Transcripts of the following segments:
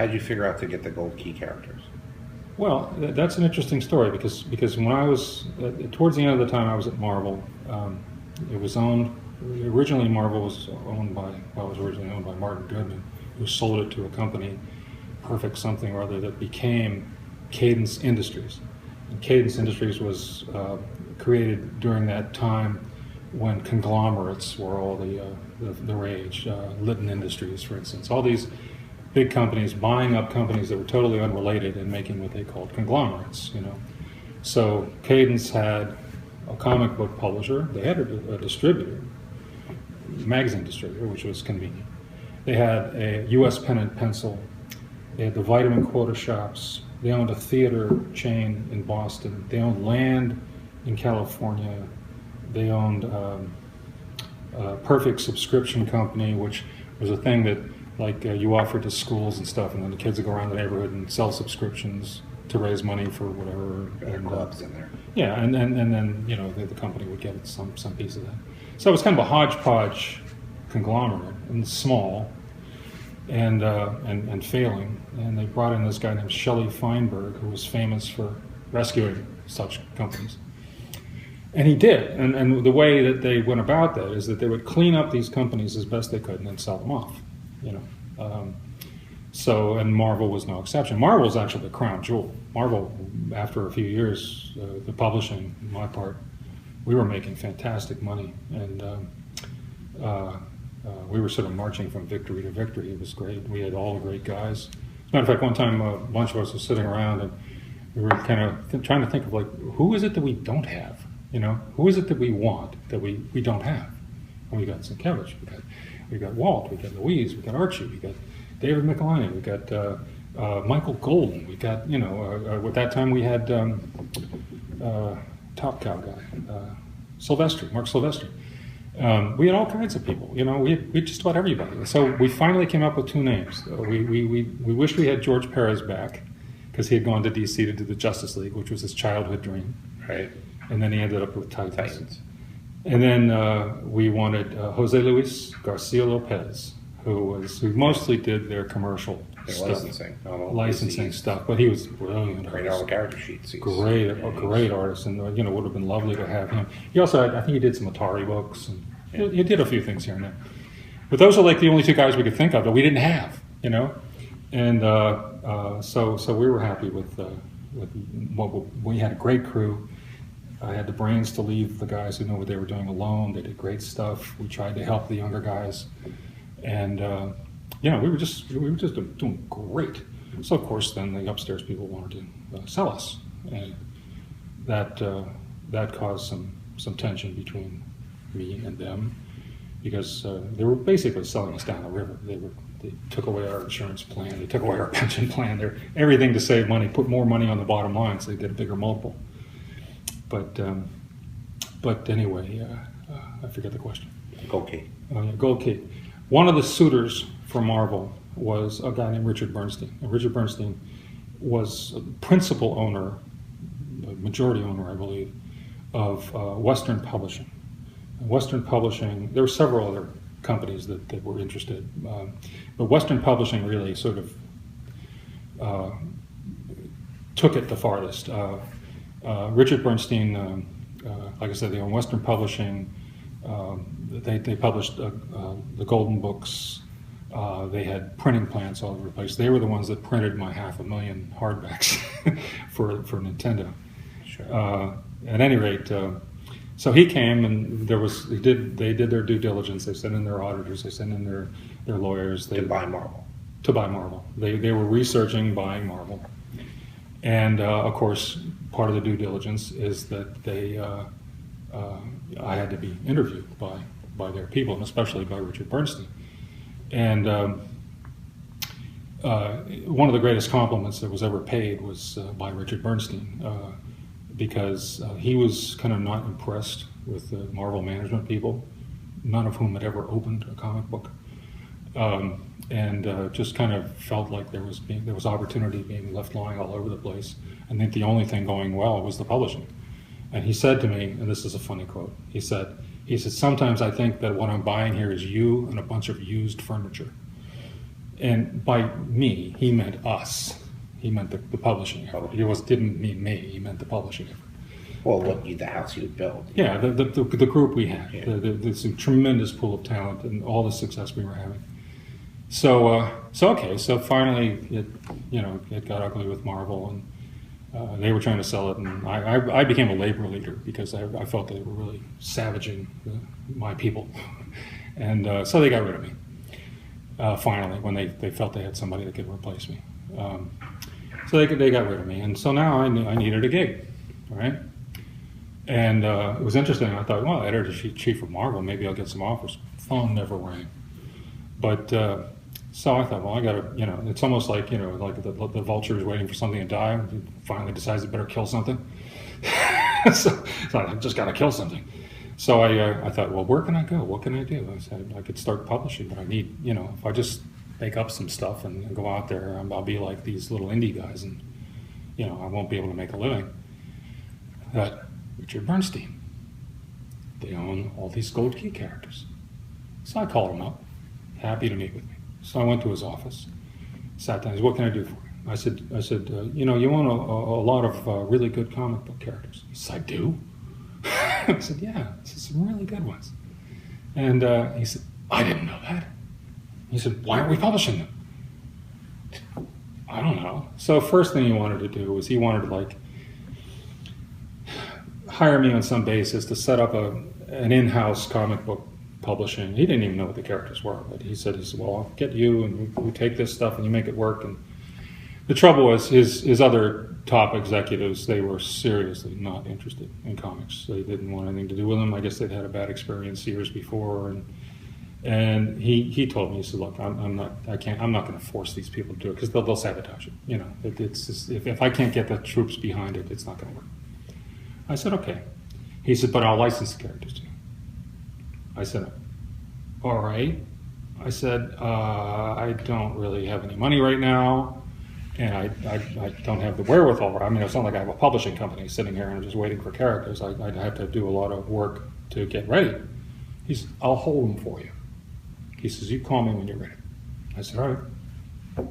How did you figure out to get the gold key characters? Well, that's an interesting story because when I was towards the end of the time I was at Marvel, it was owned. Originally, Marvel was owned by Martin Goodman, who sold it to a company, Perfect something or other, that became Cadence Industries. And Cadence Industries was created during that time when conglomerates were all the rage. Litton Industries, for instance, all these big companies buying up companies that were totally unrelated and making what they called conglomerates, you know. So Cadence had a comic book publisher. They had a distributor, magazine distributor, which was convenient. They had a U.S. Pen and Pencil. They had the vitamin quota shops. They owned a theater chain in Boston. They owned land in California. They owned a Perfect subscription company, which was a thing that you offer to schools and stuff, and then the kids would go around the neighborhood and sell subscriptions to raise money for whatever. And clubs in there. Yeah, and then you know the company would get some piece of that. So it was kind of a hodgepodge conglomerate, and small, and failing. And they brought in this guy named Shelley Feinberg, who was famous for rescuing such companies. And he did. And the way that they went about that is that they would clean up these companies as best they could and then sell them off. You know, and Marvel was no exception. Marvel was actually the crown jewel. Marvel, after a few years, the publishing, on my part, we were making fantastic money, and we were sort of marching from victory to victory. It was great. We had all the great guys. As a matter of fact, one time a bunch of us were sitting around and we were kind of trying to think of who is it that we don't have? You know, who is it that we want that we don't have? And we got Sienkiewicz, we got Walt, we got Louise, we got Archie, we got David Michelinie, we got Michael Golden, we got, at that time we had Top Cow guy, Mark Silvestri. We had all kinds of people, you know, we had just about everybody. So we finally came up with two names. We wished we had George Perez back, because he had gone to DC to do the Justice League, which was his childhood dream. Right. And then he ended up with Titans. And then we wanted Jose Luis Garcia Lopez, who mostly did their commercial stuff, licensing stuff. But he was brilliant. Great all the character sheets. Great artist, and would have been lovely to have him. He also I think he did some Atari books, and he did a few things here and there. But those are the only two guys we could think of that we didn't have, you know. And so we were happy with what we had. A great crew. I had the brains to leave the guys who knew what they were doing alone. They did great stuff. We tried to help the younger guys, and we were just doing great. So of course, then the upstairs people wanted to sell us, and that caused some tension between me and them, because they were basically selling us down the river. They took away our insurance plan. They took away our pension plan. They're everything to save money, put more money on the bottom line, so they get a bigger multiple. But anyway, I forget the question. Gold Key. Gold Key. One of the suitors for Marvel was a guy named Richard Bernstein. And Richard Bernstein was a principal owner, majority owner, I believe, of Western Publishing. And Western Publishing, there were several other companies that were interested, but Western Publishing really sort of took it the farthest. Richard Bernstein, like I said, they own Western Publishing. They published the Golden Books. They had printing plants all over the place. They were the ones that printed my 500,000 hardbacks for Nintendo. Sure. At any rate, so he came, and they did their due diligence. They sent in their auditors. They sent in their lawyers. To buy Marvel. To buy Marvel. They were researching buying Marvel. And of course, part of the due diligence is that I had to be interviewed by their people, and especially by Richard Bernstein. And one of the greatest compliments that was ever paid was by Richard Bernstein, because he was kind of not impressed with the Marvel management people, none of whom had ever opened a comic book. And just kind of felt like there was opportunity being left lying all over the place. I think the only thing going well was the publishing. And he said to me, and this is a funny quote, he said, sometimes I think that what I'm buying here is you and a bunch of used furniture. And by me, he meant us. He meant the publishing effort. He didn't mean me. He meant the publishing effort. Well, the house you would build. Yeah, the group we had. Yeah. There's a tremendous pool of talent and all the success we were having. So finally, it got ugly with Marvel, and they were trying to sell it, and I became a labor leader because I felt they were really savaging my people, and so they got rid of me. Finally, when they felt they had somebody that could replace me, so they got rid of me, and so now I needed a gig, right? And it was interesting. I thought, well, editor-chief of Marvel, maybe I'll get some offers. Phone never rang. But so I thought, well, I got to, it's almost like, like the vulture is waiting for something to die. And he finally decides it better kill something. so I just got to kill something. So I thought, well, where can I go? What can I do? I said, I could start publishing, but I need, if I just make up some stuff and go out there, I'll be like these little indie guys, and, I won't be able to make a living. But Richard Bernstein, they own all these Gold Key characters. So I called him up, happy to meet with me. So I went to his office, sat down. He said, what can I do for you? I said, you own a lot of really good comic book characters. He said, I do? I said, yeah, some really good ones. And he said, I didn't know that. He said, why aren't we publishing them? I don't know. So first thing he wanted to do was he wanted to hire me on some basis to set up an in-house comic book publishing. He didn't even know what the characters were, but he said, well, I'll get you, and we take this stuff and you make it work. And the trouble was his other top executives, they were seriously not interested in comics. They didn't want anything to do with them. I guess they'd had a bad experience years before, and he told me, he said, look, I'm not going to force these people to do it because they'll sabotage it. It's just, if I can't get the troops behind it, it's not going to work. I said, okay. He said, but I'll license the characters to you. I said, all right. I said, I don't really have any money right now, and I don't have the wherewithal. I mean, it's not like I have a publishing company sitting here and I'm just waiting for characters. I'd have to do a lot of work to get ready. He said, I'll hold them for you. He says, you call me when you're ready. I said, all right.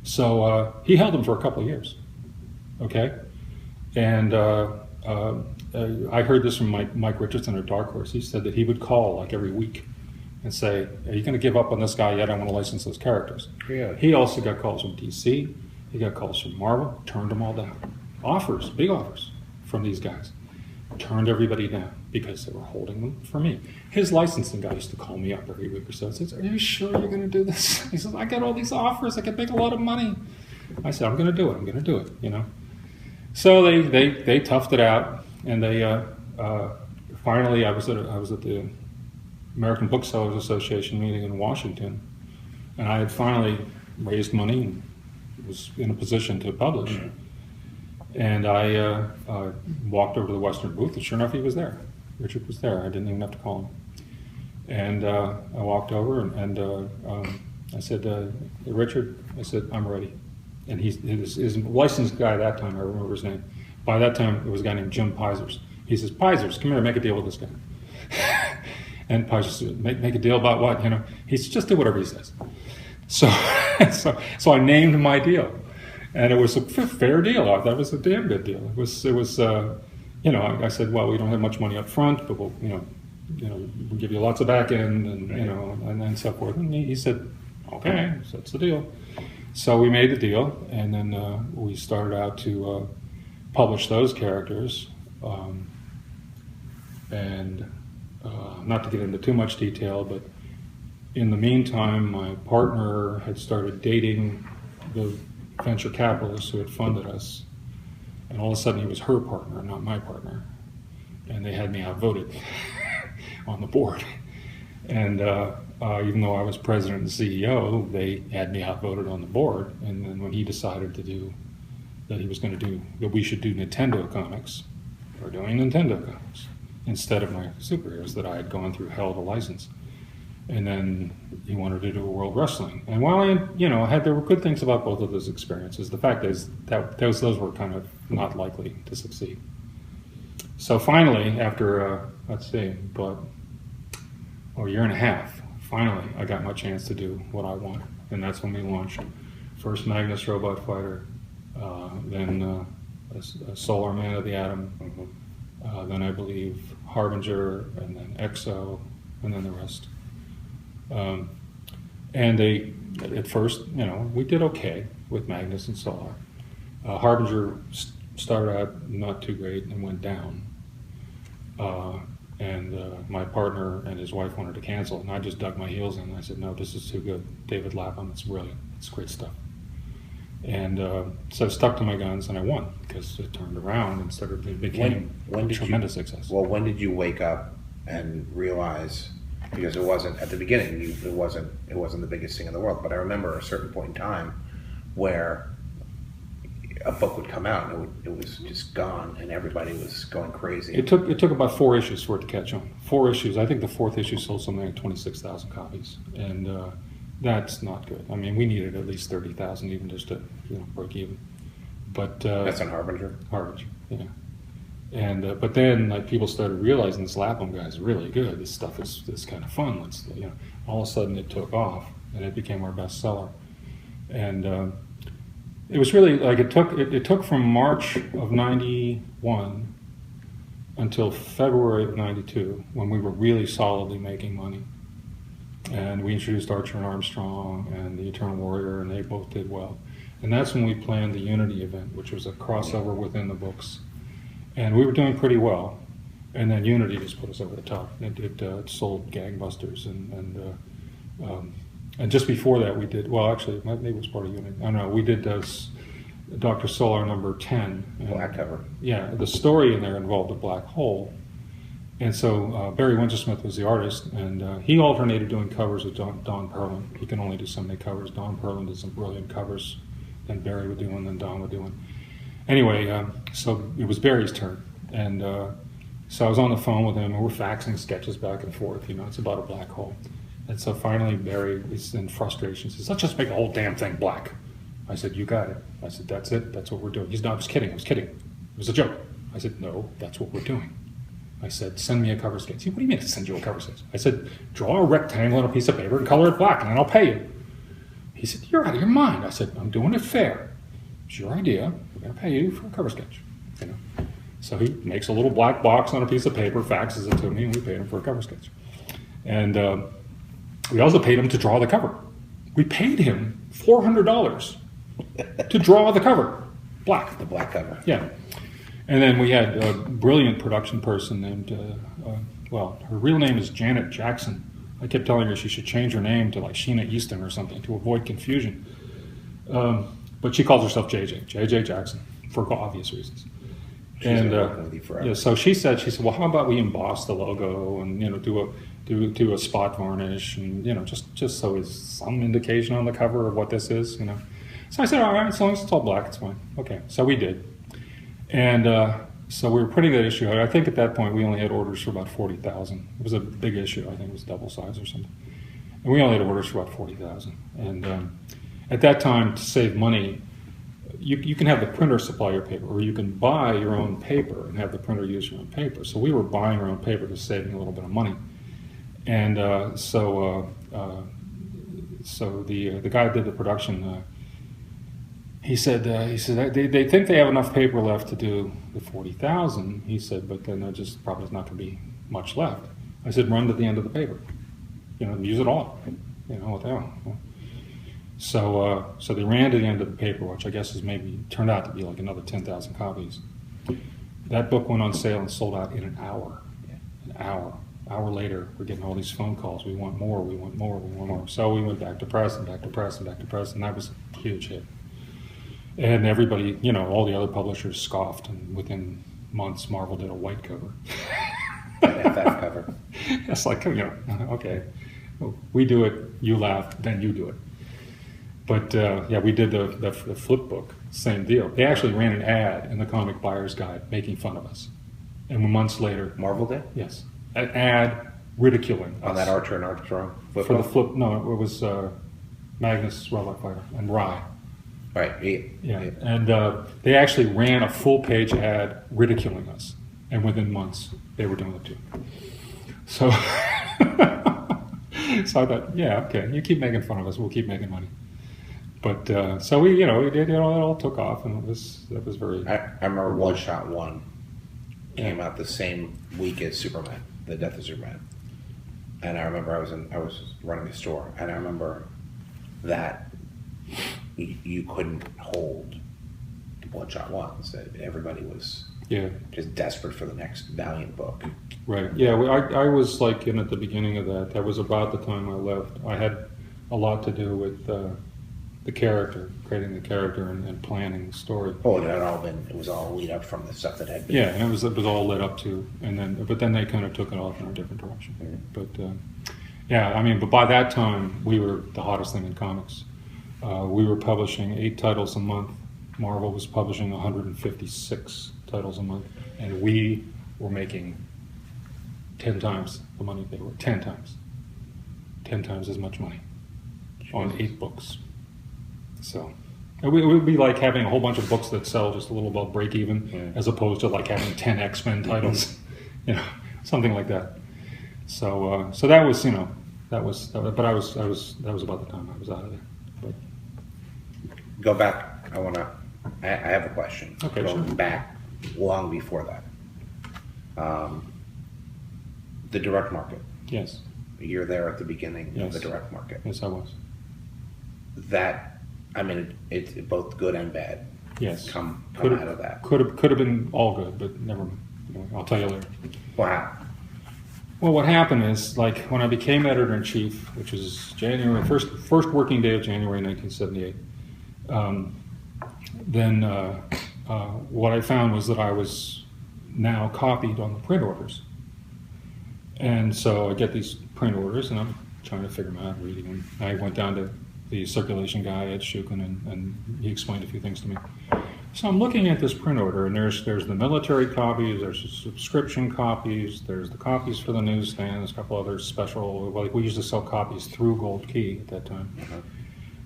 So he held them for a couple of years, okay? And I heard this from Mike Richardson at Dark Horse. He said that he would call every week and say, are you going to give up on this guy yet? I want to license those characters. Yeah. He also got calls from DC. He got calls from Marvel. Turned them all down. Offers, big offers from these guys. Turned everybody down because they were holding them for me. His licensing guy used to call me up every week or so and says, are you sure you're going to do this? He says, I got all these offers. I could make a lot of money. I said, I'm going to do it. So they toughed it out, and they finally I was at the American Booksellers Association meeting in Washington, and I had finally raised money and was in a position to publish. And I walked over to the Western booth, and sure enough, he was there. Richard was there. I didn't even have to call him. And I walked over, and I said, Richard, I said, I'm ready. And his licensed guy at that time, I remember his name. By that time, it was a guy named Jim Pizers. He says, Pizers, come here, make a deal with this guy. And Pizers said, make a deal about what? He said, just do whatever he says. So I named my deal. And it was a fair deal. That was a damn good deal. It was. I said, well, we don't have much money up front, but we'll give you lots of back end, and and so forth. And he said, okay, so that's the deal. So we made the deal, and then we started out to publish those characters. And not to get into too much detail, but in the meantime, my partner had started dating the venture capitalist who had funded us, and all of a sudden he was her partner, not my partner, and they had me outvoted on the board. And even though I was president and CEO, they had me outvoted on the board. And then when he decided to do that, we should do Nintendo comics, we're doing Nintendo comics instead of my superheroes that I had gone through hell to license. And then he wanted to do World Wrestling. And while there were good things about both of those experiences, the fact is that those were kind of not likely to succeed. So finally, after about a year and a half, finally I got my chance to do what I wanted. and that's when we launched first Magnus robot fighter, then a Solar Man of the Atom, then I believe Harbinger, and then Exo, and then the rest. And they, at first, we did okay with Magnus and Solar. Harbinger started out not too great and went down. And my partner and his wife wanted to cancel, and I just dug my heels in. I said, no, this is too good. David Lapham, it's brilliant. It's great stuff. And so I stuck to my guns, and I won, because it turned around and it became a tremendous success. Well, when did you wake up and realize, because it wasn't, at the beginning, it wasn't the biggest thing in the world, but I remember a certain point in time where a book would come out and it was just gone and everybody was going crazy. It took about 4 issues for it to catch on. 4 issues. I think the 4th issue sold something like 26,000 copies, and that's not good. I mean, we needed at least 30,000 even just to break even. But that's on Harbinger. Harbinger, yeah. And but then people started realizing this Lapham guy is really good. This stuff is kind of fun. All of a sudden it took off and it became our best seller. And it was really it took from March of '91 until February of '92 when we were really solidly making money. And we introduced Archer and Armstrong and the Eternal Warrior, and they both did well. And that's when we planned the Unity event, which was a crossover within the books. And we were doing pretty well. And then Unity just put us over the top. It sold gangbusters. And just before that we did, well, actually, maybe it was part of Unity. I don't know, we did Dr. Solar number 10. Black cover. Yeah, the story in there involved a black hole. And so Barry Wintersmith was the artist, and he alternated doing covers with Don Perlin. He can only do so many covers. Don Perlin did some brilliant covers, then Barry would do one, then Don would do one. Anyway, so it was Barry's turn, and so I was on the phone with him, and we're faxing sketches back and forth. It's about a black hole. And so finally Barry is in frustration, says, let's just make the whole damn thing black. I said, you got it. I said, that's it, that's what we're doing. He's not, I was kidding. It was a joke. I said, no, that's what we're doing. I said, send me a cover sketch. He said, what do you mean to send you a cover sketch? I said, draw a rectangle on a piece of paper and color it black, and then I'll pay you. He said, you're out of your mind. I said, I'm doing it fair. It's your idea. We're going to pay you for a cover sketch. So he makes a little black box on a piece of paper, faxes it to me, and we paid him for a cover sketch. And we also paid him to draw the cover. We paid him $400 to draw the cover, black. The black cover. Yeah. And then we had a brilliant production person named, her real name is Janet Jackson. I kept telling her she should change her name to like Sheena Easton or something to avoid confusion. But she calls herself JJ Jackson, for obvious reasons. She's been working with you forever. Yeah, so she said, well, how about we emboss the logo and do a spot varnish and just so it's some indication on the cover of what this is. So I said, all right, as long as it's all black, it's fine. Okay, so we did. And so we were printing that issue out. I think at that point we only had orders for about 40,000. It was a big issue. I think it was double size or something. And we only had orders for about 40,000. And at that time, to save money, you can have the printer supply your paper, or you can buy your own paper and have the printer use your own paper. So we were buying our own paper, just saving a little bit of money. And so the guy who did the production, he said they think they have enough paper left to do the 40,000. He said, but then there just probably is not going to be much left. I said, run to the end of the paper, use it all. What the hell? So they ran to the end of the paper, which I guess turned out to be like another 10,000 copies. That book went on sale and sold out in an hour. An hour. An hour later, we're getting all these phone calls. We want more. We want more. We want more. So we went back to press and back to press and back to press, and that was a huge hit. And everybody, all the other publishers scoffed, and within months, Marvel did a white cover. FF cover. It's like, okay, we do it, you laugh, then you do it. But we did the flip book, same deal. They actually ran an ad in the Comic Buyer's Guide making fun of us. And months later... Marvel did? Yes. An ad ridiculing us. On that Archer and Armstrong flip For book? the flip, no, it was Magnus Robot Fighter and Rye. Right, Yeah. And they actually ran a full-page ad ridiculing us. And within months, they were doing it too. So, so I thought, yeah, okay, you keep making fun of us, we'll keep making money. But so we did, it all took off, and that was very. I remember One Shot One came out the same week as Superman, The Death of Superman, and I remember I was running a store, and I remember that you couldn't hold One Shot Ones. That everybody was just desperate for the next Valiant book. Right. Yeah. I was like at the beginning of that. That was about the time I left. I had a lot to do with the character, creating the character, and planning the story. Oh, it was all lead up from the stuff that had been. Yeah, and it was all led up to, but then they kind of took it off in a different direction. Mm-hmm. But but by that time we were the hottest thing in comics. We were publishing 8 titles a month. Marvel was publishing 156 titles a month, and we were making 10 times the money they were. 10 times as much money on 8 books. So it would be like having a whole bunch of books that sell just a little above break even, as opposed to like having 10 X-Men titles, something like that. So that was that was about the time I was out of there. But go back. I have a question. Okay, Going sure. back long before that. The direct market. Yes. You're there at the beginning of the direct market. Yes, I was. It's both good and bad. Yes. Come out of that. Could have been all good, but never mind. I'll tell you later. Wow. Well, what happened is, like, when I became editor-in-chief, which was January, first working day of January 1978, then what I found was that I was now copied on the print orders. And so I get these print orders, and I'm trying to figure them out, reading them. I went down to the circulation guy, Ed Shukin, and he explained a few things to me. So I'm looking at this print order, and there's the military copies, there's the subscription copies, there's the copies for the newsstand, there's a couple other special, like we used to sell copies through Gold Key at that time. Mm-hmm.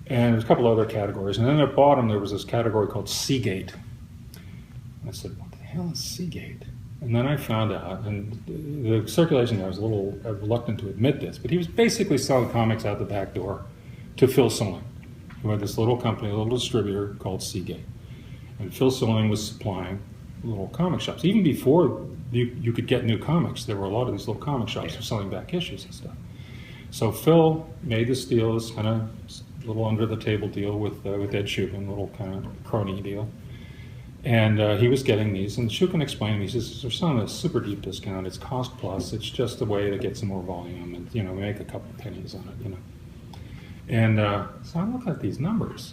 And there's a couple other categories. And then at the bottom there was this category called Seagate. And I said, what the hell is Seagate? And then I found out, and the circulation guy was a little reluctant to admit this, but he was basically selling comics out the back door to Phil Silling, who had this little company, a little distributor called Seagate. And Phil Silling was supplying little comic shops. Even before you could get new comics, there were a lot of these little comic shops for selling back issues and stuff. So Phil made this deal, this kind of little under-the-table deal with Ed Shukin, a little kind of crony deal. And he was getting these, and Shukin explained to me, he says, they're selling a super deep discount, it's cost plus, it's just a way to get some more volume and, make a couple of pennies on it, And so I look at these numbers.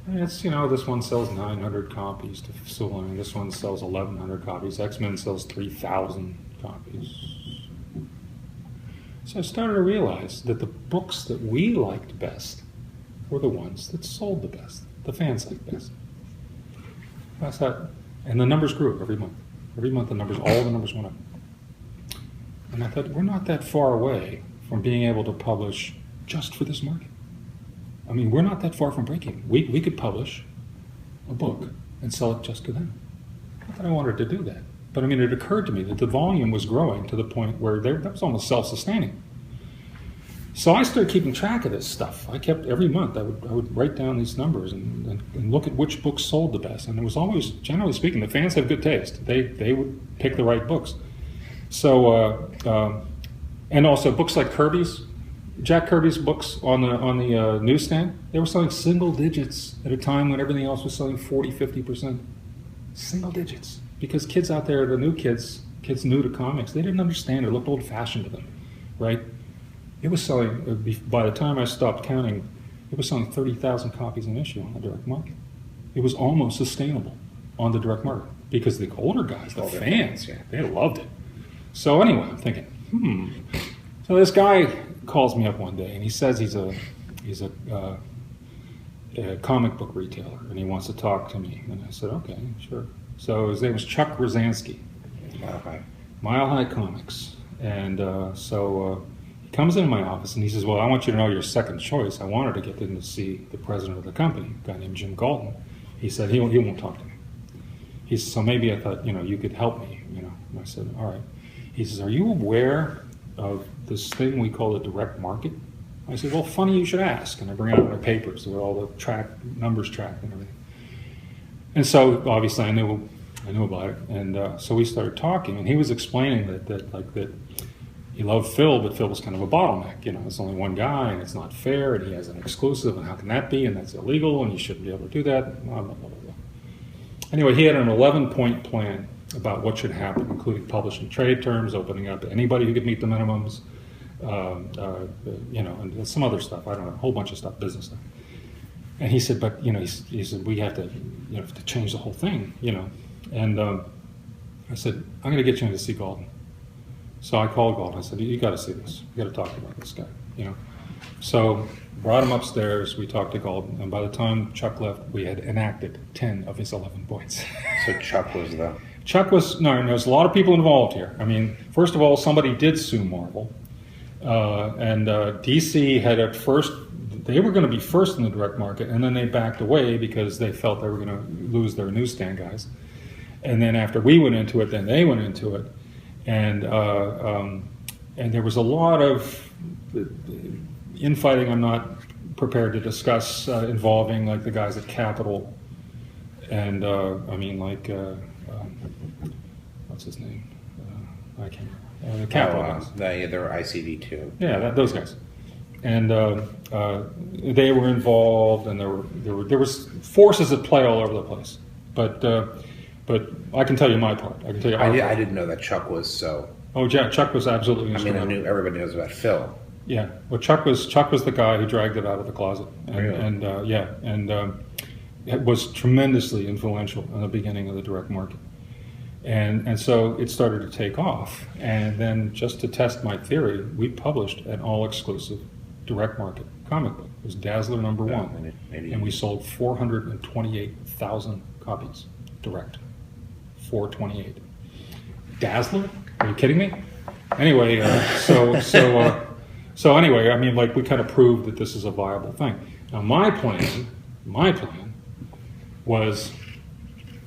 And it's, this one sells 900 copies to Silling, this one sells 1,100 copies, X-Men sells 3,000 copies. So I started to realize that the books that we liked best were the ones that sold the best, the fans liked best. That's that. And the numbers grew every month. Every month all the numbers went up. And I thought, we're not that far away from being able to publish just for this market. We're not that far from breaking. We could publish a book and sell it just to them. Not that I wanted to do that. But it occurred to me that the volume was growing to the point where that was almost self-sustaining. So I started keeping track of this stuff. I kept, every month, I would write down these numbers and look at which books sold the best. And it was always, generally speaking, the fans have good taste. They would pick the right books. So, and also books like Kirby's, Jack Kirby's books on the newsstand, they were selling single digits at a time when everything else was selling 40, 50%. Single digits. Because kids out there, the new kids new to comics, they didn't understand. It looked old-fashioned to them, right? It was selling, by the time I stopped counting, it was selling 30,000 copies an issue on the direct market. It was almost sustainable on the direct market because the older guys, the fans, they loved it. So anyway, I'm thinking, So this guy calls me up one day and he says he's a comic book retailer and he wants to talk to me. And I said, okay, sure. So his name was Chuck Rosansky. Mile High Comics. And he comes into my office and he says, well, I want you to know your second choice. I wanted to get in to see the president of the company, a guy named Jim Galton. He said, he won't talk to me. He said, so maybe I thought, you could help me, And I said, all right. He says, are you aware of this thing we call the direct market? I said, well, funny you should ask. And I bring out my papers with all the numbers tracked and everything. And so obviously I knew about it. And so we started talking, and he was explaining that he loved Phil, but Phil was kind of a bottleneck. You know, it's only one guy, and it's not fair, and he has an exclusive, and how can that be? And that's illegal, and you shouldn't be able to do that. Blah, blah, blah, blah. Anyway, he had an 11-point plan about what should happen, including publishing trade terms, opening up to anybody who could meet the minimums, you know, and some other stuff. I don't know, a whole bunch of stuff, business stuff. And he said, but you know, he said we have to, you know, to change the whole thing, you know. And I said, I'm going to get you in to see Galton. So I called Galton. I said, you got to see this. You got to talk about this guy, you know. So brought him upstairs. We talked to Galton, and by the time Chuck left, we had enacted 10 of his 11 points. So Chuck was the... No, there's a lot of people involved here. I mean, first of all, somebody did sue Marvel. And DC had at first, they were going to be first in the direct market, and then they backed away because they felt they were going to lose their newsstand guys. And then after we went into it, then they went into it. And there was a lot of infighting I'm not prepared to discuss involving like the guys at Capitol. And I mean, like, what's his name? I can't remember. The Capitol guys. They're ICD2. Yeah, those guys. And they were involved, and there was forces at play all over the place. But I can tell you my part. I can tell you. I didn't know that Chuck was so. Oh yeah, Chuck was absolutely instrumental. I mean, everybody knows about Phil. Yeah, well, Chuck was the guy who dragged it out of the closet, and it was tremendously influential in the beginning of the direct market, and so it started to take off. And then just to test my theory, we published an all-exclusive direct market comic book. It was Dazzler #1, and we sold 428,000 copies direct. 428. Dazzler? Are you kidding me? Anyway, so anyway, I mean, like, we kind of proved that this is a viable thing. Now, my plan was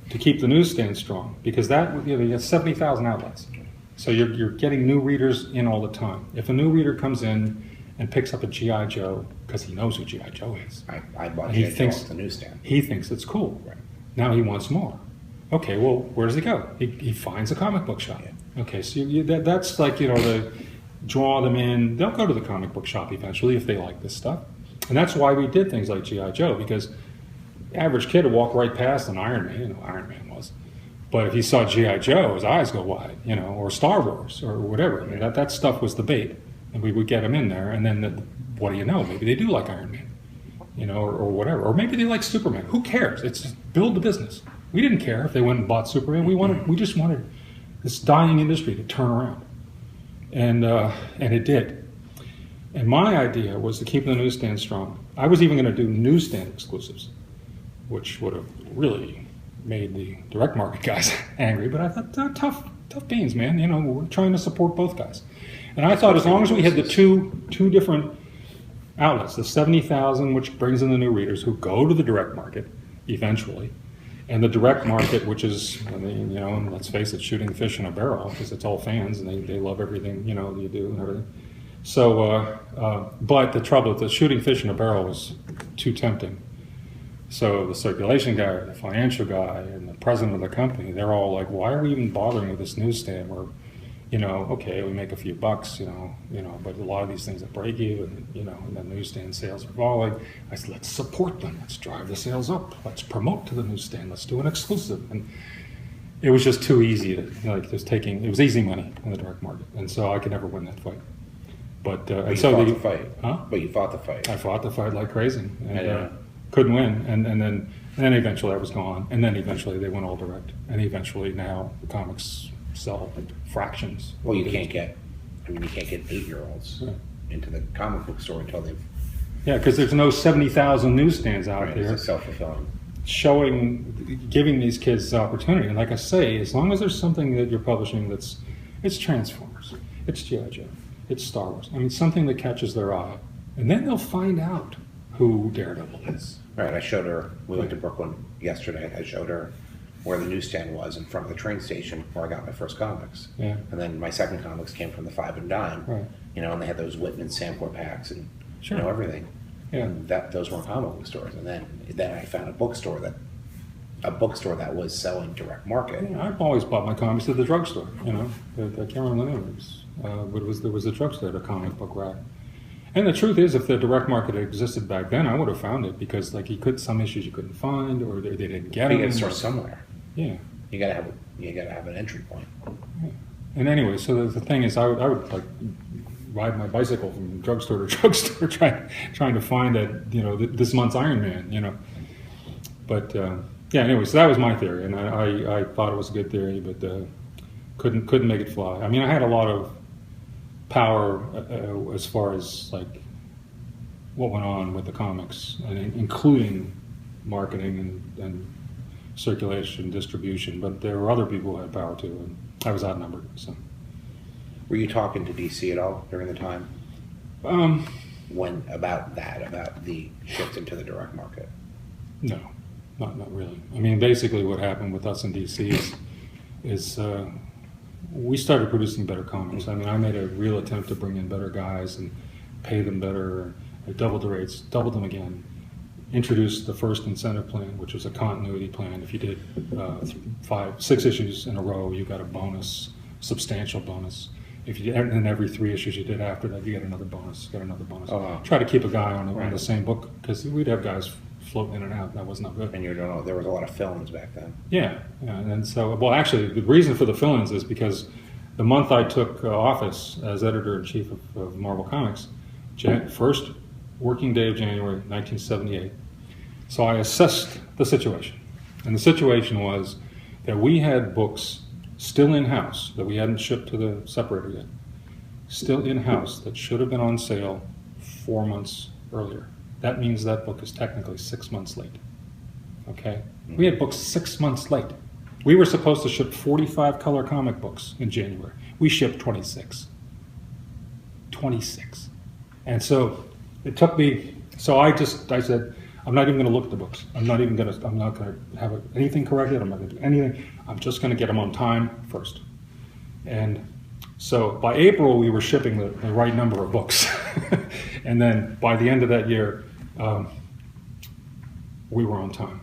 to keep the newsstand strong, because that, you know, you have 70,000 outlets, so you're getting new readers in all the time. If a new reader comes in and picks up a G.I. Joe because he knows who G.I. Joe is, I bought G.I. Joe off the newsstand. He thinks it's cool. Right. Now he wants more. Okay, well, where does he go? He finds a comic book shop. Yeah. Okay, so that's like, you know, the draw them in. They'll go to the comic book shop eventually if they like this stuff. And that's why we did things like G.I. Joe, because the average kid would walk right past an Iron Man, you know, Iron Man was. But if he saw G.I. Joe, his eyes go wide, you know, or Star Wars or whatever. I mean, that stuff was the bait. And we would get them in there, and then what do you know? Maybe they do like Iron Man, you know, or whatever. Or maybe they like Superman. Who cares? It's just build the business. We didn't care if they went and bought Superman. We just wanted this dying industry to turn around, and it did. And my idea was to keep the newsstand strong. I was even going to do newsstand exclusives, which would have really made the direct market guys angry. But I thought, tough beans, man. You know, we're trying to support both guys. And I thought as long as we had the two different outlets, the 70,000, which brings in the new readers who go to the direct market eventually, and the direct market, which is, I mean, you know, and let's face it, shooting fish in a barrel, because it's all fans and they love everything, you know, you do and everything. So, but the trouble with the shooting fish in a barrel was too tempting. So the circulation guy, the financial guy, and the president of the company, they're all like, why are we even bothering with this newsstand? We're, you know, okay, we make a few bucks, you know, but a lot of these things that break even, you know, and the newsstand sales are falling. I said, let's support them. Let's drive the sales up. Let's promote to the newsstand. Let's do an exclusive. And it was just too easy to, like, it was easy money in the direct market. And so I could never win that fight. But you fought the fight. Huh? But you fought the fight. I fought the fight like crazy. And couldn't win. And then eventually I was gone. And then eventually they went all direct. And eventually now the comics sell fractions. Well, you can't get 8-year-olds into the comic book store until they've... Yeah, because there's no 70,000 newsstands out there. It's self-fulfilling. Giving these kids this opportunity. And like I say, as long as there's something that you're publishing it's Transformers, it's G.I. Joe, it's Star Wars. I mean, something that catches their eye. And then they'll find out who Daredevil is. Right, I showed her, we went to Brooklyn yesterday, I showed her where the newsstand was in front of the train station where I got my first comics. Yeah. And then my second comics came from the Five and Dime. Right. You know, and they had those Whitman sampler packs, and Sure. Everything. Yeah. And those weren't comic book stores. And then I found a bookstore that was selling direct market. Yeah, I've always bought my comics at the drugstore. I can't remember the name. But there was a drugstore at a comic book rack. And the truth is, if the direct market had existed back then, I would have found it because, like, some issues you couldn't find, or they didn't get them. You got to start somewhere. Yeah. You got to have an entry point. Yeah. And anyway, so the thing is, I would like ride my bicycle from drugstore to drugstore, trying to find that this month's Iron Man. But yeah. Anyway, so that was my theory, and I thought it was a good theory, but couldn't make it fly. I mean, I had a lot of power as far as like what went on with the comics, and including marketing and circulation, distribution. But there were other people who had power too, and I was outnumbered. So, were you talking to DC at all during the time? About the shift into the direct market? No, not really. I mean, basically, what happened with us in DC is we started producing better comics. I mean, I made a real attempt to bring in better guys and pay them better. I doubled the rates, doubled them again. Introduced the first incentive plan, which was a continuity plan. If you did 6 issues in a row, you got a bonus, substantial bonus. If you did, and every 3 issues you did after that, you get another bonus. Oh, wow. Try to keep a guy on the same book, because we'd have guys floating in and out. That was not good. And there was a lot of fill-ins back then. Yeah, and so, well, actually, the reason for the fill-ins is because the month I took office as editor-in-chief of Marvel Comics, first working day of January 1978. So I assessed the situation. And the situation was that we had books still in-house that we hadn't shipped to the separator yet, still in-house that should have been on sale 4 months earlier. That means that book is technically 6 months late. Okay? We had books 6 months late. We were supposed to ship 45 color comic books in January. We shipped 26. 26. And so it took me, I said, I'm not even going to look at the books. I'm not going to have anything corrected. I'm not going to do anything. I'm just going to get them on time first. And so by April, we were shipping the right number of books. And then by the end of that year, we were on time.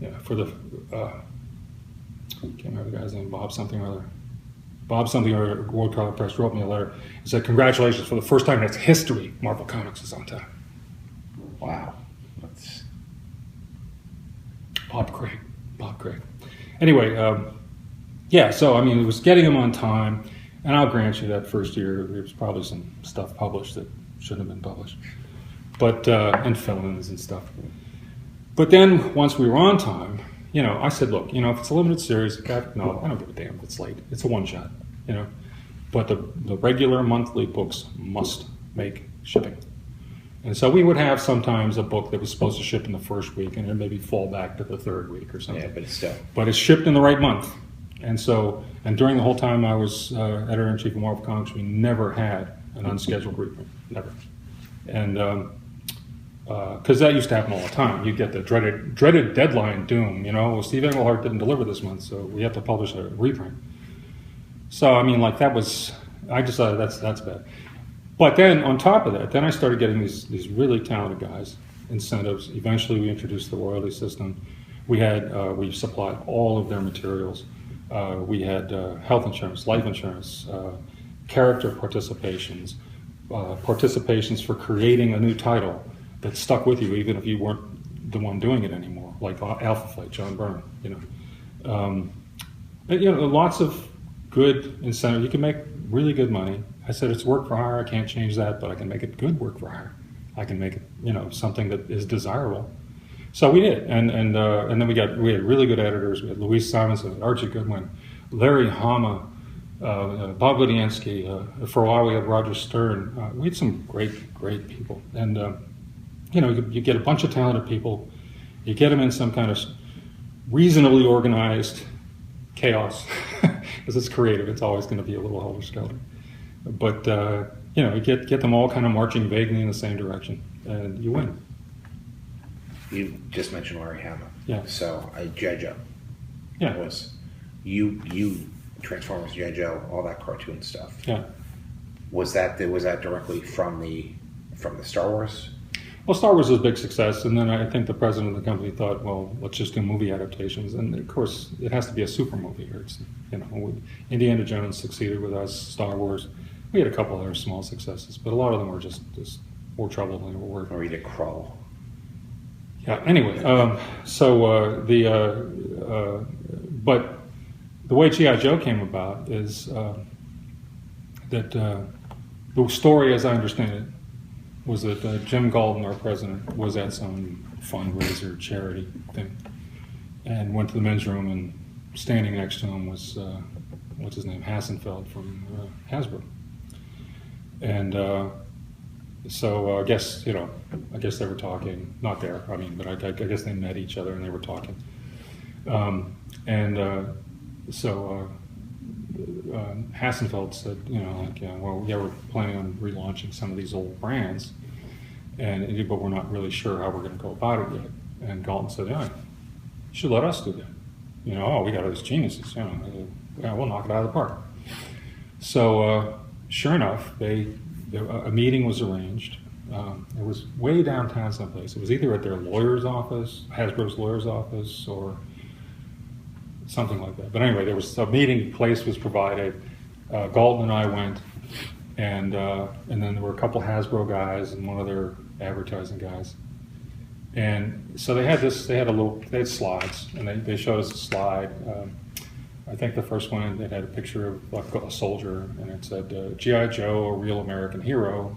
Yeah, for the, can't remember the guy's name, Bob something or other. Bob something or other, World Color Press wrote me a letter. He said, congratulations, for the first time in its history, Marvel Comics is on time. Wow. That's... Bob Craig. Anyway, yeah, so, I mean, it was getting them on time, and I'll grant you that first year, there was probably some stuff published that shouldn't have been published, but, and fill-ins and stuff. But then, once we were on time, I said, look, if it's a limited series, no, I don't give a damn if it's late. It's a one-shot, But the regular monthly books must make shipping. And so we would have sometimes a book that was supposed to ship in the first week and then maybe fall back to the third week or something. Yeah, but it's shipped in the right month. And so, and during the whole time I was editor-in-chief of Marvel Comics, we never had an unscheduled reprint, never. And because that used to happen all the time. You'd get the dreaded deadline doom, Steve Englehart didn't deliver this month, so we have to publish a reprint. So, I mean, like that was, I just thought that's bad. But then on top of that, then I started getting these really talented guys, incentives. Eventually we introduced the royalty system. We supplied all of their materials. We had health insurance, life insurance, character participations, participations for creating a new title that stuck with you even if you weren't the one doing it anymore, like Alpha Flight, John Byrne, lots of good incentives. You can make really good money. I said it's work for hire. I can't change that, but I can make it good work for hire. I can make it, something that is desirable. So we did, and then we had really good editors. We had Louise Simonson, Archie Goodwin, Larry Hama, Bob Budiansky. For a while we had Roger Stern. We had some great people, and you get a bunch of talented people. You get them in some kind of reasonably organized chaos, because it's creative. It's always going to be a little helter-skelter. But, you get them all kind of marching vaguely in the same direction, and you win. You just mentioned Larry Hama. Yeah. So, G.I. Joe. Yeah. Was you Transformers, G.I. Joe, all that cartoon stuff. Yeah. Was that directly from from the Star Wars? Well, Star Wars was a big success, and then I think the president of the company thought, well, let's just do movie adaptations. And of course, it has to be a super movie. Or it's, Indiana Jones succeeded with us. Star Wars, we had a couple other small successes, but a lot of them were just more trouble than they were worth. Or either Krull. Yeah. Anyway, but the way G.I. Joe came about is that the story, as I understand it, was that Jim Galton, our president, was at some fundraiser charity thing, and went to the men's room, and standing next to him was what's his name, Hassenfeld from Hasbro, and so I guess they were talking, not there, but I guess they met each other and they were talking, Hassenfeld said, we're planning on relaunching some of these old brands, but we're not really sure how we're going to go about it yet. And Galton said, you should let us do that. We got all these geniuses. We'll knock it out of the park. So sure enough, a meeting was arranged. It was way downtown someplace. It was either at their lawyer's office, Hasbro's lawyer's office, or something like that. But anyway, there was a meeting place was provided. Galton and I went, and then there were a couple Hasbro guys and one of their advertising guys. And so they had slides, and they showed us a slide. I think the first one, it had a picture of a soldier, and it said G.I. Joe, a real American hero,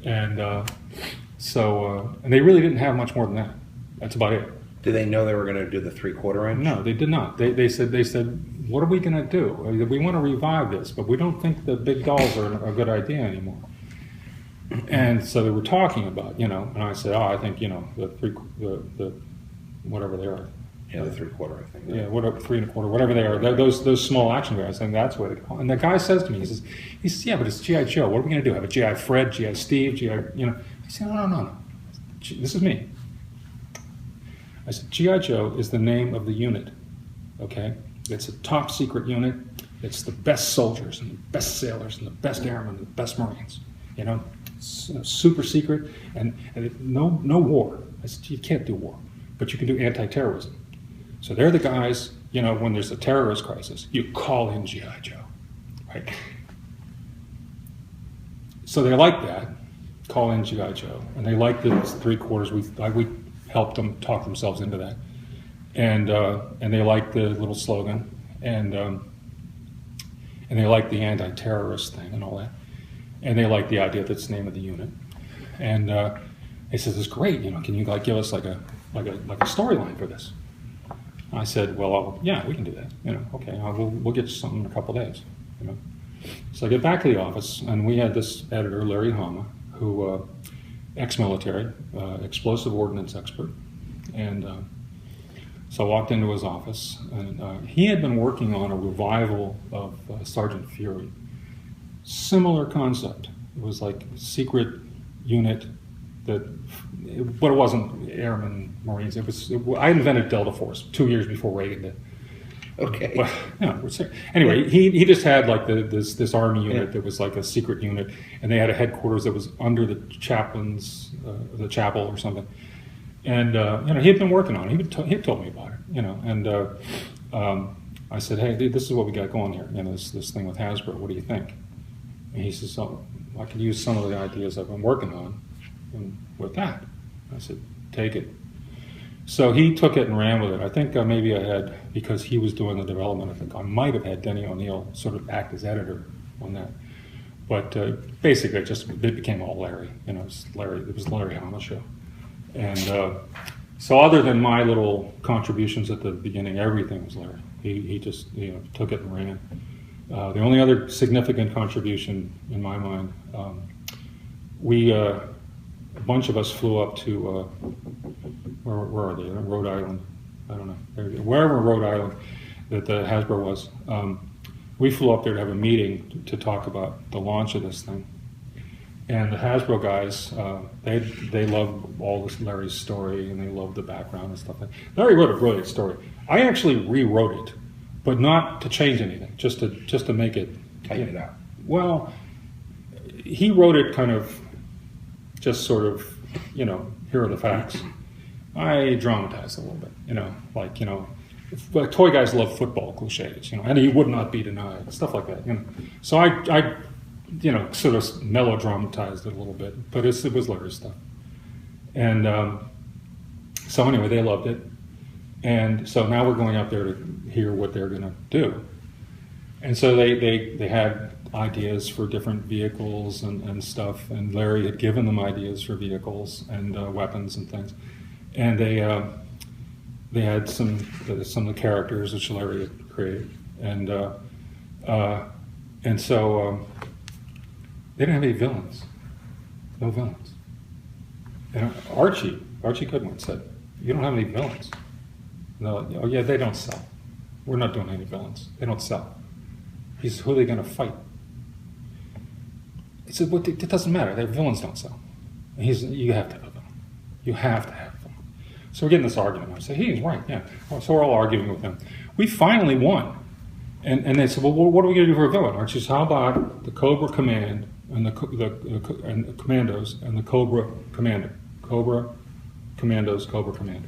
And and they really didn't have much more than that. That's about it. Did they know they were going to do the 3/4 inch? No, they did not. They said, what are we going to do? We want to revive this, but we don't think the big dolls are a good idea anymore. And so they were talking about, and I said, I think, the whatever they are. Yeah, the 3/4, I think. Yeah, whatever, 3 1/4, whatever they are. Those small action guys, and that's what they call. And the guy says to me, he says, yeah, but it's G.I. Joe. What are we going to do? Have a G.I. Fred, G.I. Steve, G.I. I said, no. This is me. I said, G.I. Joe is the name of the unit, okay? It's a top secret unit. It's the best soldiers and the best sailors and the best airmen and the best Marines, super secret and no war. I said, you can't do war, but you can do anti-terrorism. So they're the guys, when there's a terrorist crisis, you call in G.I. Joe, right? So they like that, call in G.I. Joe, and they like the 3/4. We helped them talk themselves into that, and they like the little slogan, and they like the anti-terrorist thing and all that, and they like the idea that's the name of the unit, and they said, "This is great. Can you give us like a storyline for this?" I said, "Well, yeah, we can do that. Okay, we'll get you something in a couple days." So I get back to the office, and we had this editor, Larry Hama, who. Ex-military, explosive ordnance expert, and so I walked into his office, and he had been working on a revival of Sergeant Fury. Similar concept. It was like a secret unit but it wasn't Airmen, Marines. I invented Delta Force 2 years before Reagan did. Okay. But, anyway, he just had like this army unit that was like a secret unit, and they had a headquarters that was under the chaplain's the chapel or something. And he had been working on it. He had told me about it. And I said, hey, dude, this is what we got going here. This thing with Hasbro. What do you think? And he says, oh, I could use some of the ideas I've been working on with that. I said, take it. So he took it and ran with it. I think maybe I had, because he was doing the development, I think I might have had Denny O'Neil sort of act as editor on that. But basically, it became all Larry. It was Larry Hama's show. And so other than my little contributions at the beginning, everything was Larry. He just took it and ran. The only other significant contribution in my mind, a bunch of us flew up to, where are they? Rhode Island. I don't know. Wherever in Rhode Island that the Hasbro was. We flew up there to have a meeting to talk about the launch of this thing. And the Hasbro guys, they love all this Larry's story, and they love the background and stuff. Larry wrote a brilliant story. I actually rewrote it, but not to change anything, just to make it tighten it out. Well, he wrote it kind of just sort of, here are the facts. I dramatized a little bit, like toy guys love football cliches, and he would not be denied, stuff like that, So I sort of melodramatized it a little bit, but it was Larry's stuff. And so anyway, they loved it. And so now we're going out there to hear what they're going to do. And so they had ideas for different vehicles and stuff, and Larry had given them ideas for vehicles and weapons and things. And they had some of the characters which Larry had created, and so they didn't have any villains, no villains. And Archie Goodwin said, "You don't have any villains." No, oh yeah, they don't sell. We're not doing any villains. They don't sell. He said, "Who are they going to fight?" He said, "Well, it doesn't matter. Their villains don't sell." And he said, "You have to have a villain. You have to have a villain." So we're getting this argument. I say, "He's right, yeah." So we're all arguing with him. We finally won. And they said, "Well, what are we going to do for a villain?" Archie says, "How about the Cobra Command and and the Commandos and the Cobra Commander? Cobra Commandos, Cobra Commander."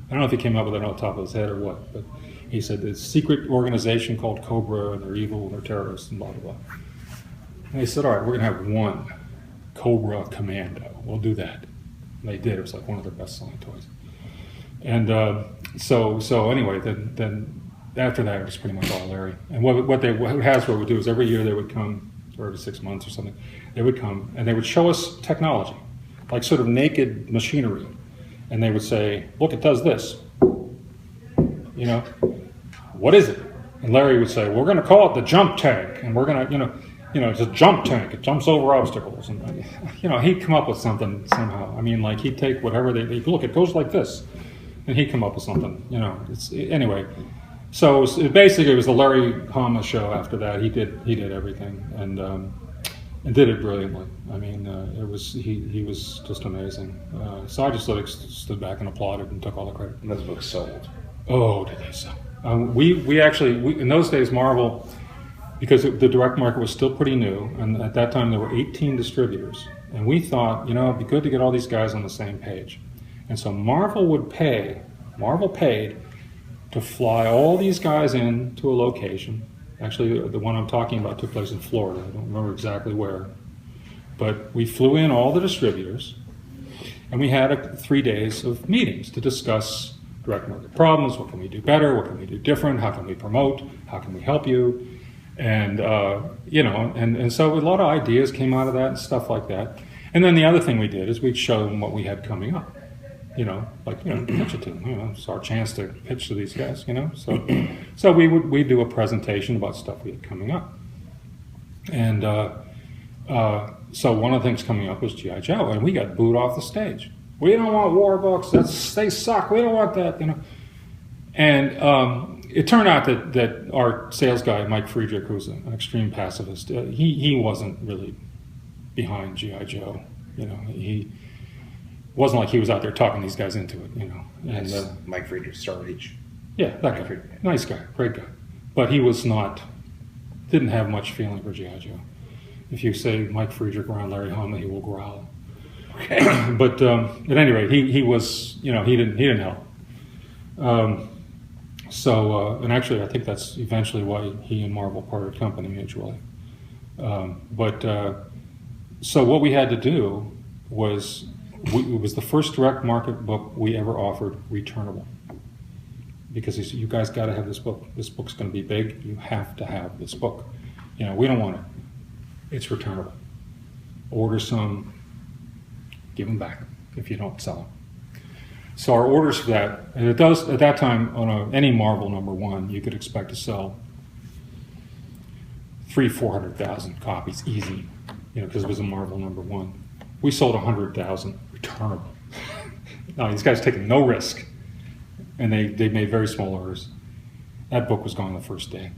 I don't know if he came up with it on top of his head or what, but he said this secret organization called Cobra, and they're evil and they're terrorists and blah, blah, blah. And they said, "All right, we're going to have one Cobra Commando. We'll do that." And they did. It was like one of their best-selling toys. And so anyway, then after that, it was pretty much all Larry. And what Hasbro would do is every year they would come, or every 6 months or something, they would come and they would show us technology, like sort of naked machinery. And they would say, "Look, it does this. What is it?" And Larry would say, "We're going to call it the jump tank, and we're going to, it's a jump tank. It jumps over obstacles." And he'd come up with something somehow. I mean, like he'd take whatever they look. It goes like this, and he'd come up with something. Anyway. So basically, it was the Larry Hama show. After that, he did everything and did it brilliantly. I mean, he was just amazing. So I just stood back and applauded and took all the credit. And those books sold. Oh, did they sell? We actually in those days Marvel, because the direct market was still pretty new, and at that time there were 18 distributors, and we thought it'd be good to get all these guys on the same page, and so Marvel paid to fly all these guys in to a location. Actually, the one I'm talking about took place in Florida. I don't remember exactly where. But we flew in all the distributors, and we had 3 days of meetings to discuss direct market problems. What can we do better? What can we do different? How can we promote? How can we help you? And, and so a lot of ideas came out of that and stuff like that. And then the other thing we did is we'd show them what we had coming up. Pitch it to them. It's our chance to pitch to these guys. So we'd do a presentation about stuff we had coming up, and so one of the things coming up was G.I. Joe, and we got booed off the stage. We don't want war books. They suck. We don't want that. And it turned out that our sales guy Mike Friedrich, who's an extreme pacifist, he wasn't really behind G.I. Joe. He wasn't like he was out there talking these guys into it, And Mike Friedrich, Star Reach. Yeah, that guy. Nice guy, great guy. But he didn't have much feeling for G.I. Joe. If you say Mike Friedrich around Larry Hama, he will growl. Okay. But at any rate, he was, he didn't help. And actually, I think that's eventually why he and Marvel parted company mutually. So what we had to do was. It was the first direct market book we ever offered returnable, because he said, "You guys got to have this book. This book's going to be big. You have to have this book. We don't want it. It's returnable. Order some, give them back if you don't sell them." So our orders for that, and it does at that time on any Marvel #1, you could expect to sell 300,000-400,000 copies easy, because it was a Marvel #1. We sold 100,000 returnable. Now, these guys taking no risk, and they made very small orders. That book was gone the first day,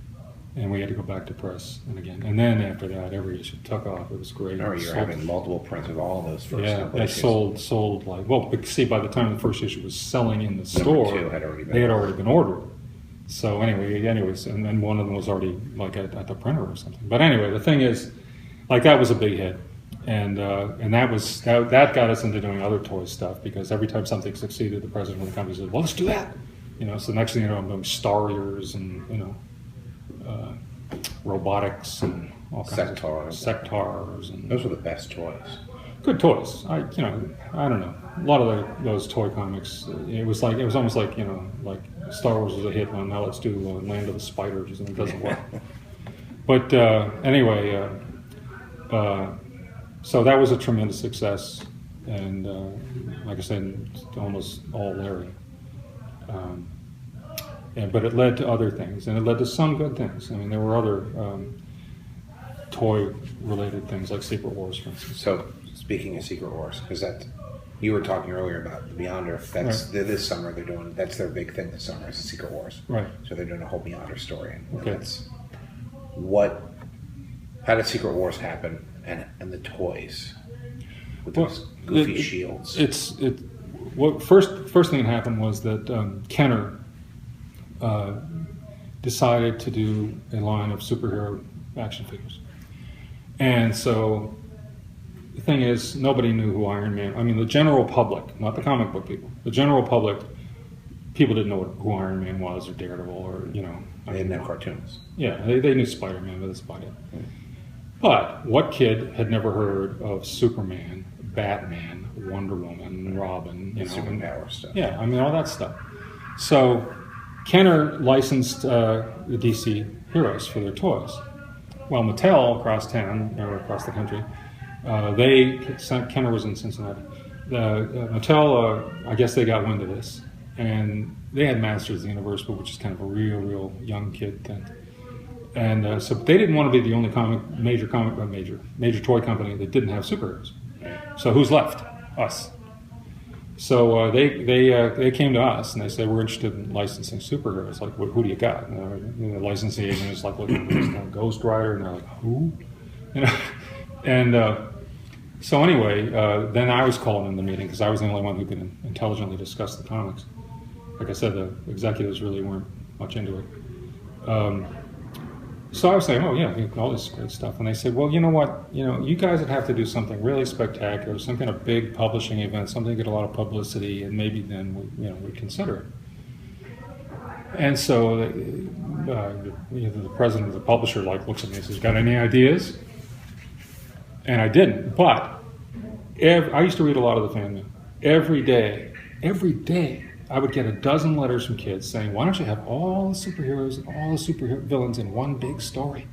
and we had to go back to press and again. And then after that, every issue took off. It was great. Oh, you're having multiple prints of all of those first. Yeah, they sold like, but see, by the time the first issue was selling in the store, they had already been ordered. So anyways, and then one of them was already like at the printer or something. But anyway, the thing is, like that was a big hit. And that got us into doing other toy stuff, because every time something succeeded, the president of the company said, "Well, let's do that." So the next thing you know, I'm doing Starriers and robotics and all kinds of sectars, and those were the best toys. Good toys. I don't know. A lot of those toy comics, it was almost like like Star Wars was a hit. Well, now let's do Land of the Spiders, and it doesn't work. But anyway, so that was a tremendous success, and like I said, almost all Larry. But it led to other things, and it led to some good things. I mean, there were other toy-related things like Secret Wars, for instance. So, speaking of Secret Wars, because you were talking earlier about the Beyonder. That's right. This summer they're doing. That's their big thing this summer is the Secret Wars. Right. So they're doing a whole Beyonder story. And okay. How did Secret Wars happen, and the toys with those goofy shields? First thing that happened was that Kenner decided to do a line of superhero action figures. And so the thing is, nobody knew who Iron Man, I mean the general public, not the comic book people, the general public, people didn't know who Iron Man was or Daredevil or, They didn't have cartoons. Yeah, they knew Spider-Man, but that's about it. But what kid had never heard of Superman, Batman, Wonder Woman, Robin, superpower stuff. Yeah, I mean all that stuff. So Kenner licensed the DC heroes for their toys. Well, Mattel across town, or across the country, Kenner was in Cincinnati. Mattel, I guess they got wind of this, and they had Masters of the Universe, which is kind of a real young kid thing. And so they didn't want to be the only major toy company that didn't have superheroes. So who's left? Us. So they came to us and they said, we're interested in licensing superheroes. Like, who do you got? And the licensing agent is like, looking at this Ghost Rider, and they're like, who? And so anyway, then I was called in the meeting because I was the only one who could intelligently discuss the comics. Like I said, the executives really weren't much into it. So I was saying, oh yeah, all this great stuff. And they said, well, you know what? You guys would have to do something really spectacular, some kind of big publishing event, something to get a lot of publicity, and maybe then we'd consider it. And so the president of the publisher looks at me and says, got any ideas? And I didn't, but I used to read a lot of the fan mail. Every day, I would get a dozen letters from kids saying, why don't you have all the superheroes and all the super villains in one big story?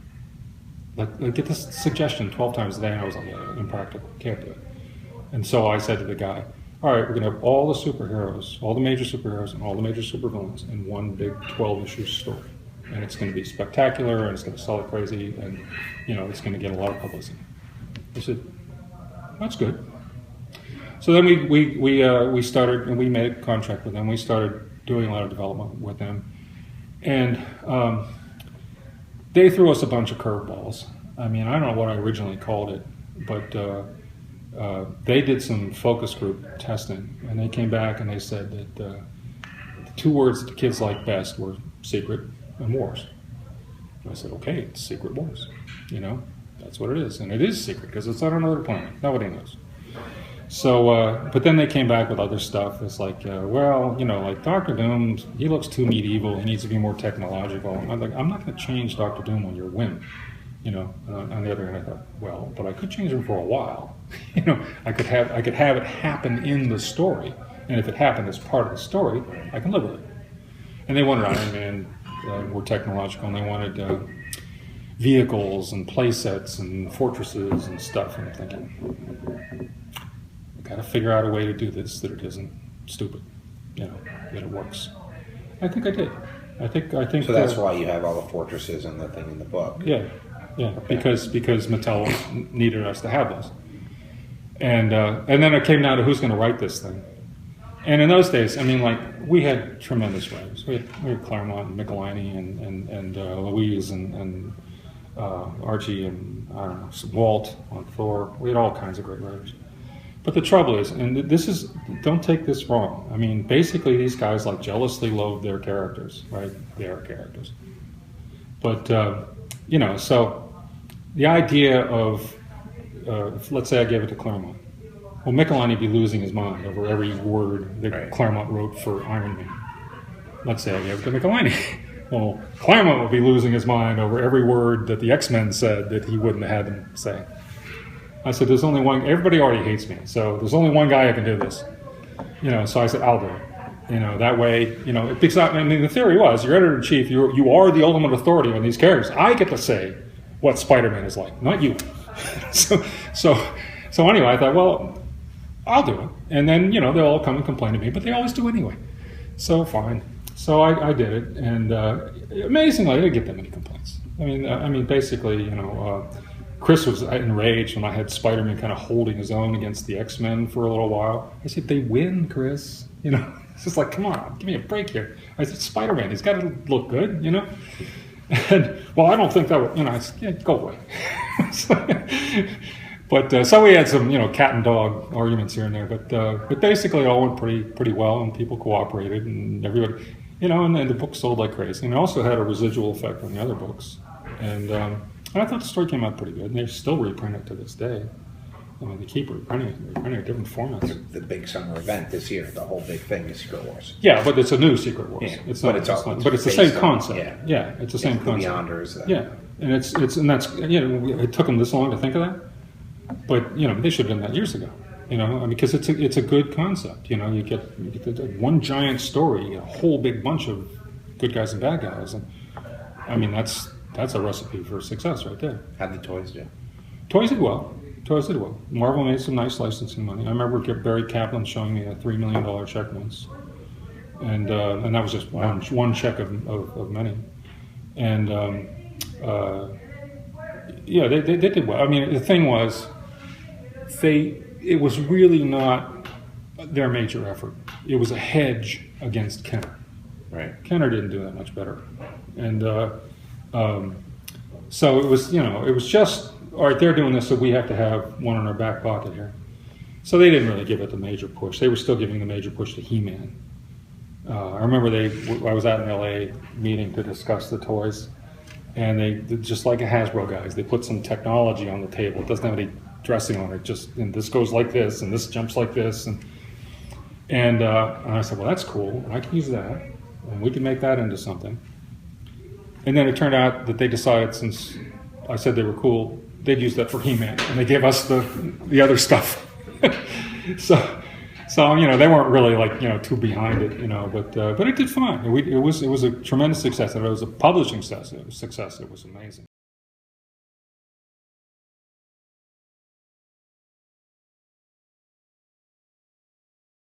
Like get this suggestion 12 times a day, and I was like, yeah, impractical, can't do it. And so I said to the guy, all right, we're going to have all the superheroes, all the major superheroes and all the major supervillains in one big 12-issue story. And it's going to be spectacular, and it's going to sell it crazy, and it's going to get a lot of publicity. I said, that's good. So then we started, and we made a contract with them. We started doing a lot of development with them, and they threw us a bunch of curveballs. I mean, I don't know what I originally called it, but they did some focus group testing, and they came back and they said that the two words that the kids liked best were secret and wars. And I said, okay, it's Secret Wars. That's what it is, and it is secret because it's on another planet. Nobody knows. So, but then they came back with other stuff. It's like, like Dr. Doom, he looks too medieval. He needs to be more technological. And I'm like, I'm not going to change Dr. Doom on your whim. On the other hand, I thought, well, but I could change him for a while. I could have it happen in the story, and if it happened as part of the story, I can live with it. And they wanted Iron Man more technological, and they wanted vehicles and play sets and fortresses and stuff. And I'm thinking, got to figure out a way to do this that it isn't stupid, that it works. I think I did. I think. So that's why you have all the fortresses and the thing in the book. Yeah, okay. because Mattel needed us to have those, and then it came down to who's going to write this thing. And in those days, I mean, we had tremendous writers. We had Claremont and Michelini and Louise and Archie and Walt on Thor. We had all kinds of great writers. But the trouble is, and don't take this wrong. I mean, basically these guys jealously loathe their characters, right? Their characters. But, so the idea of let's say I gave it to Claremont. Well, Michelini would be losing his mind over every word that Right. Claremont wrote for Iron Man. Let's say I gave it to Michelini. Well, Claremont would be losing his mind over every word that the X-Men said that he wouldn't have had them say. I said, there's only one, everybody already hates me, so there's only one guy who can do this. So I said, I'll do it. That way, because I mean, the theory was, you're editor-in-chief, you are the ultimate authority on these characters. I get to say what Spider-Man is like, not you. So anyway, I thought, well, I'll do it. And then, they'll all come and complain to me, but they always do anyway. So fine. So I did it, and amazingly, I didn't get that many complaints. I mean, basically, Chris was enraged when I had Spider-Man kind of holding his own against the X-Men for a little while. I said, they win, Chris. It's just like, come on, give me a break here. I said, Spider-Man, he's got to look good, And, well, I don't think that would, I said, yeah, go away. But so we had some, cat and dog arguments here and there. But basically, it all went pretty well, and people cooperated, and everybody, and the book sold like crazy. And it also had a residual effect on the other books. And I thought the story came out pretty good, and they still reprint it to this day. They keep reprinting it, different formats. The big summer event this year, the whole big thing is Secret Wars. Yeah, but it's a new Secret Wars. Yeah, it's but not, it's but it's the same concept. Yeah. It's the same concept. The Beyonders. Yeah, and it took them this long to think of that, but they should have done that years ago. Because it's a good concept. You get one giant story, you get a whole big bunch of good guys and bad guys, and that's a recipe for success right there. How'd the toys do? Toys did well. Marvel made some nice licensing money. I remember Barry Kaplan showing me a $3 million check once, and that was just one check of many. And they did well. I mean, the thing was, it was really not their major effort. It was a hedge against Kenner. Right. Kenner didn't do that much better, and so it was just, all right, they're doing this, so we have to have one in our back pocket here. So they didn't really give it the major push. They were still giving the major push to He-Man. I remember I was at an LA meeting to discuss the toys, and they, just like a Hasbro guys, they put some technology on the table. It doesn't have any dressing on it, and this goes like this, and this jumps like this, and I said, well, that's cool, I can use that, and we can make that into something. And then it turned out that they decided, since I said they were cool, they'd use that for He-Man, and they gave us the other stuff. so they weren't really too behind it, but it did fine. It was a tremendous success, and it was a publishing success. It was amazing.